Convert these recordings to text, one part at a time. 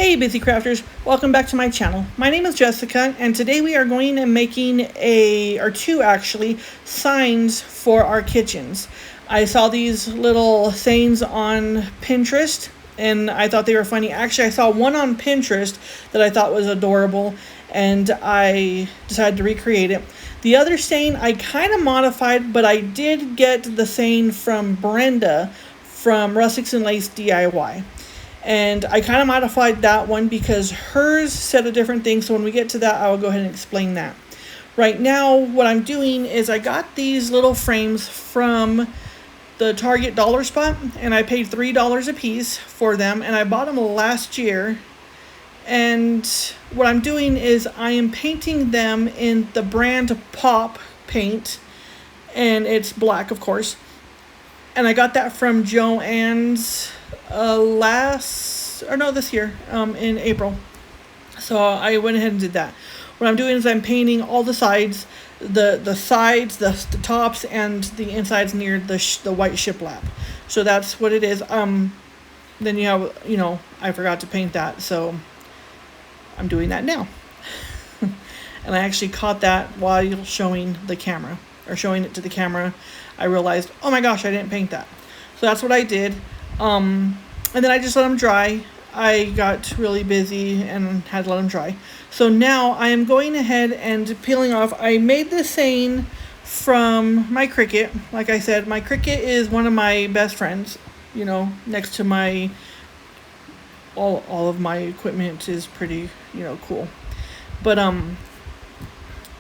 Hey busy crafters, welcome back to my channel. My name is Jessica and today we are going and making two actually, signs for our kitchens. I saw these little sayings on Pinterest and I thought they were funny. Actually, I saw one on Pinterest that I thought was adorable and I decided to recreate it. The other saying I kind of modified, but I did get the saying from Brenda from Rustics and Lace DIY. And I kind of modified that one because hers said a different thing. So when we get to that, I will go ahead and explain that. Right now, what I'm doing is I got these little frames from the Target dollar spot. And I paid $3 a piece for them. And I bought them last year. And what I'm doing is I am painting them in the brand Pop paint. And it's black, of course. And I got that from Joann's this year, in April. So I went ahead and did that. What I'm doing is I'm painting all the sides, the sides, the tops, and the insides near the white shiplap. So that's what it is. Then you have, I forgot to paint that, so I'm doing that now. And I actually caught that while showing the camera, or showing it to the camera. I realized, oh my gosh, I didn't paint that. So that's what I did. And then I just let them dry. I got really busy and had to let them dry. So now I am going ahead and peeling off. I made this saying from my Cricut. Like I said, my Cricut is one of my best friends. Next to my all of my equipment is pretty, cool. But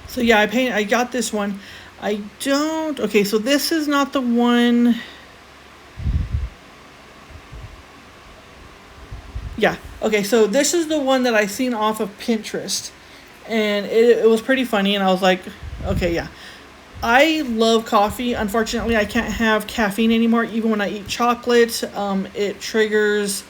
so yeah, I got this one. Okay, so this is not the one. Yeah, okay, so this is the one that I seen off of Pinterest. And it was pretty funny, and I was like, okay, yeah. I love coffee. Unfortunately, I can't have caffeine anymore. Even when I eat chocolate, it triggers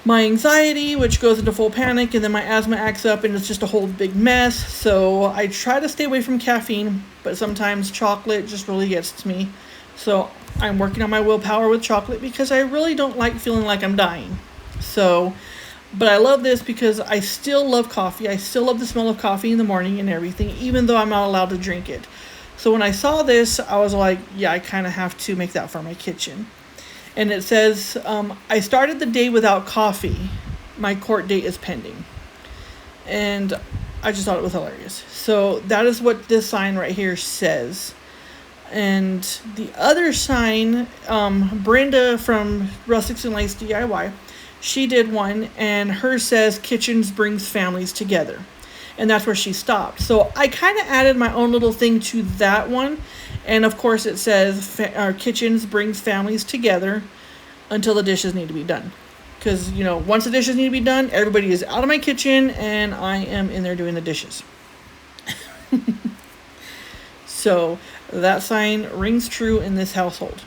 my anxiety, which goes into full panic, and then my asthma acts up, and it's just a whole big mess. So I try to stay away from caffeine, but sometimes chocolate just really gets to me. So I'm working on my willpower with chocolate because I really don't like feeling like I'm dying. So, but I love this because I still love coffee. I still love the smell of coffee in the morning and everything, even though I'm not allowed to drink it. So when I saw this, I was like, yeah, I kind of have to make that for my kitchen. And it says, I started the day without coffee. My court date is pending. And I just thought it was hilarious. So that is what this sign right here says. And the other sign, Brenda from Rustics and Lace DIY, she did one, and hers says, kitchens brings families together. And that's where she stopped. So I kind of added my own little thing to that one. And of course it says, our kitchens brings families together until the dishes need to be done. Because, once the dishes need to be done, everybody is out of my kitchen and I am in there doing the dishes. So that sign rings true in this household.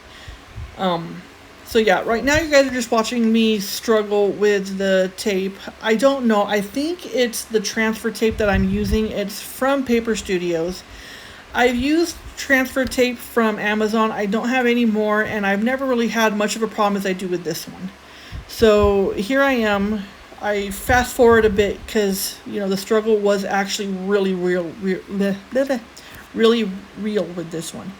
So yeah, right now you guys are just watching me struggle with the tape. I don't know. I think it's the transfer tape that I'm using. It's from Paper Studios. I've used transfer tape from Amazon. I don't have any more, and I've never really had much of a problem as I do with this one. So here I am. I fast forward a bit because, the struggle was actually really real with this one.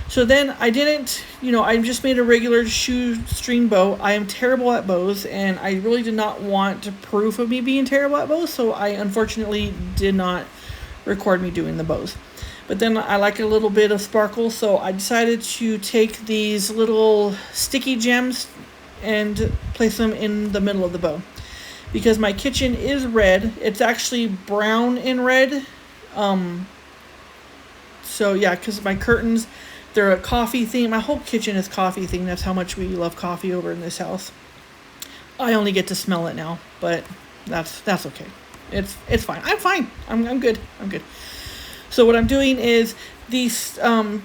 So then I didn't, I just made a regular shoestring bow. I am terrible at bows, and I really did not want proof of me being terrible at bows, so I unfortunately did not record me doing the bows. But then I like a little bit of sparkle, so I decided to take these little sticky gems and place them in the middle of the bow. Because my kitchen is red. It's actually brown and red. So yeah, because my curtains, they're a coffee theme. My whole kitchen is coffee theme. That's how much we love coffee over in this house. I only get to smell it now, but that's okay. It's fine. I'm fine. I'm good. I'm good. So what I'm doing is these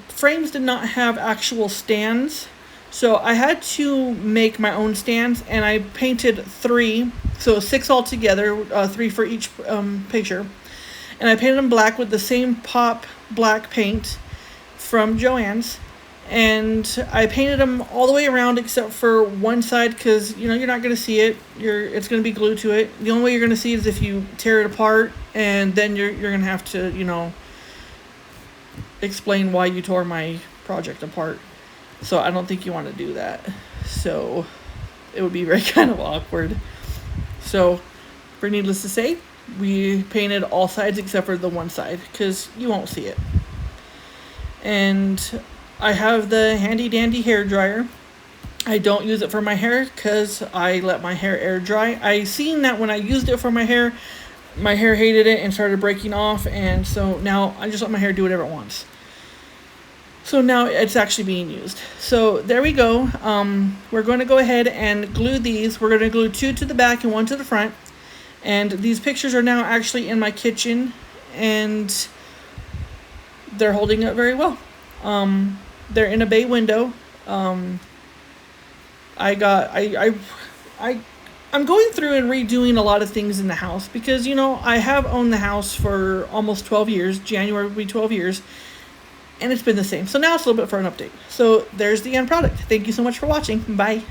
frames did not have actual stands. So I had to make my own stands, and I painted 3, so 6 altogether, 3 for each picture. And I painted them black with the same Pop black paint from Joann's. and I painted them all the way around except for one side because you're not going to see it. It's going to be glued to it. The only way you're going to see it is if you tear it apart, and then you're going to have to explain why you tore my project apart. So I don't think you want to do that. So it would be very kind of awkward. So, for needless to say, we painted all sides except for the one side because you won't see it. And I have the handy dandy hair dryer. I don't use it for my hair because I let my hair air dry. I seen that when I used it for my hair hated it and started breaking off, and so now I just let my hair do whatever it wants. So now it's actually being used. So there we go. We're going to go ahead and glue these. We're going to glue 2 to the back and 1 to the front. And these pictures are now actually in my kitchen, and they're holding up very well. They're in a bay window. I'm going through and redoing a lot of things in the house because, I have owned the house for almost 12 years. January will be 12 years. And it's been the same. So now it's a little bit for an update. So there's the end product. Thank you so much for watching. Bye.